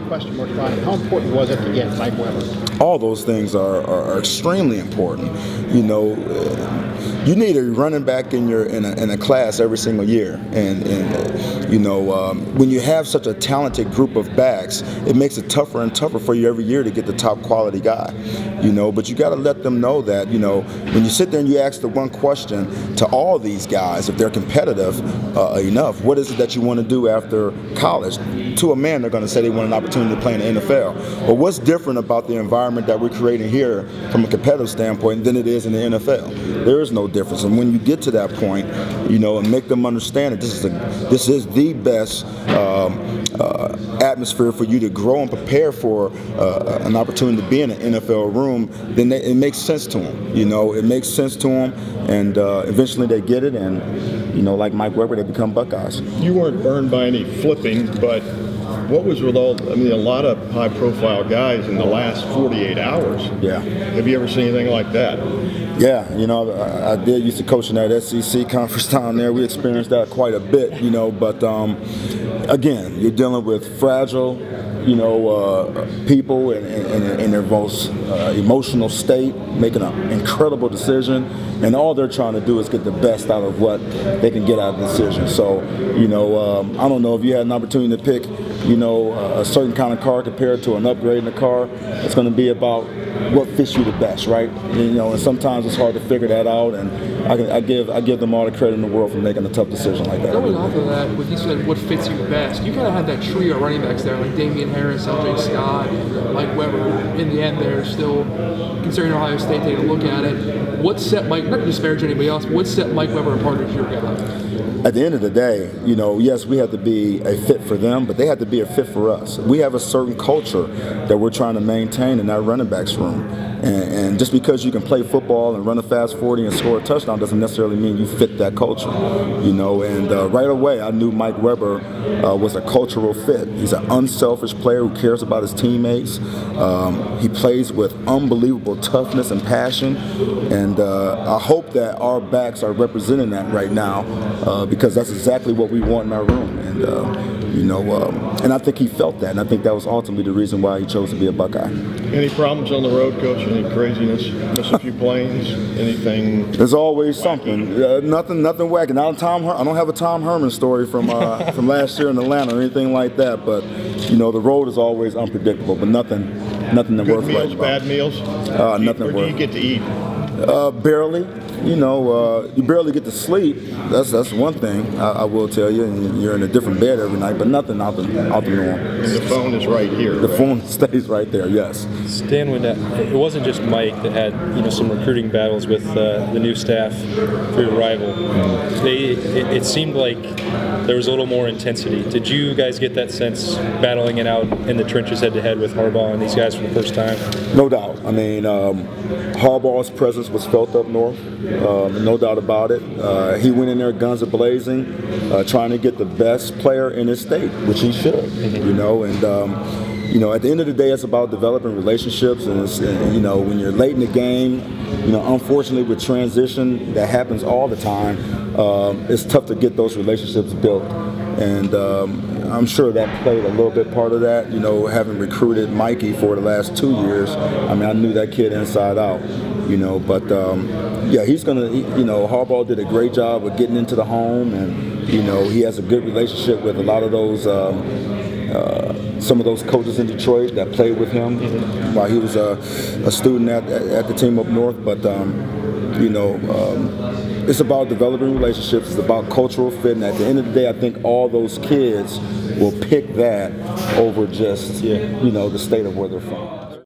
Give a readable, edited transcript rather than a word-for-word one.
question marks behind it. How important was it to get Mike Weber? All those things are extremely important. You know, you need a running back in a class every single year, and you know, when you have such a talented group of backs, it makes it tougher and tougher for you every year to get the top quality guy. You know, but you got to let them know that, you know, when you sit there and you ask the one question to all these guys, if they're competitive enough, what is it that you want to do after college? To a man, they're going to say they want an opportunity to play in the NFL. But what's different about the environment that we're creating here from a competitive standpoint than it is in the NFL? There is no difference. And when you get to that point, you know, and make them understand that this is the best atmosphere for you to grow and prepare for an opportunity to be in an NFL room, then it makes sense to them. You know, it makes sense to them, and eventually they get it, and, you know, like Mike Weber, they become Buckeyes. You weren't burned by any flipping, but what was with all, I mean, a lot of high-profile guys in the last 48 hours. Yeah. Have you ever seen anything like that? Yeah, you know, I did used to coach in that SEC conference down there. We experienced that quite a bit, you know, but again, you're dealing with fragile, you know, people in their most emotional state, making an incredible decision, and all they're trying to do is get the best out of what they can get out of the decision. So, you know, I don't know if you had an opportunity to pick, you know, a certain kind of car compared to an upgrade in the car. It's going to be about what fits you the best, right? You know, and sometimes it's hard to figure that out, and I give them all the credit in the world for making a tough decision like that. Going off of that, when you said what fits you best, you kind of had that trio of running backs there, like Damian Harris, LJ Scott, Mike Weber. In the end, they're still, considering Ohio State taking a look at it, what set Mike, not to disparage anybody else, what set Mike Weber apart as your guy? At the end of the day, you know, yes, we have to be a fit for them, but they have to be a fit for us. We have a certain culture that we're trying to maintain in that running backs room. And just because you can play football and run a fast 40 and score a touchdown doesn't necessarily mean you fit that culture, you know. And right away, I knew Mike Weber was a cultural fit. He's an unselfish player who cares about his teammates. He plays with unbelievable toughness and passion. And I hope that our backs are representing that right now, because that's exactly what we want in our room. And you know, and I think he felt that, and I think that was ultimately the reason why he chose to be a Buckeye. Any problems on the road, Coach? Any craziness? Miss a few planes? Anything? There's always something. Nothing wacky. I don't have a Tom Herman story from from last year in Atlanta or anything like that. But you know, the road is always unpredictable. But nothing that worth meals, writing about. bad meals? Nothing worth. Or do you get to eat? Barely. You know, you barely get to sleep. That's one thing I will tell you. And you're in a different bed every night, but nothing out the norm. And the phone is right here. The phone stays right there. Yes. Stan, it wasn't just Mike that had, you know, some recruiting battles with the new staff for your rival. It seemed like there was a little more intensity. Did you guys get that sense battling it out in the trenches head-to-head with Harbaugh and these guys for the first time? No doubt. I mean, Harbaugh's presence was felt up north. No doubt about it. He went in there guns a-blazing, trying to get the best player in his state, which he should, you know. And you know, at the end of the day, it's about developing relationships, and you know, when you're late in the game, you know, unfortunately with transition, that happens all the time. It's tough to get those relationships built, and I'm sure that played a little bit part of that. You know, having recruited Mikey for the last 2 years, I mean, I knew that kid inside out. You know, but yeah, he's gonna. You know, Harbaugh did a great job of getting into the home, and you know, he has a good relationship with a lot of those. Some of those coaches in Detroit that played with him while he was a student at the team up north. But you know, it's about developing relationships. It's about cultural fit. And at the end of the day, I think all those kids will pick that over just you know, the state of where they're from.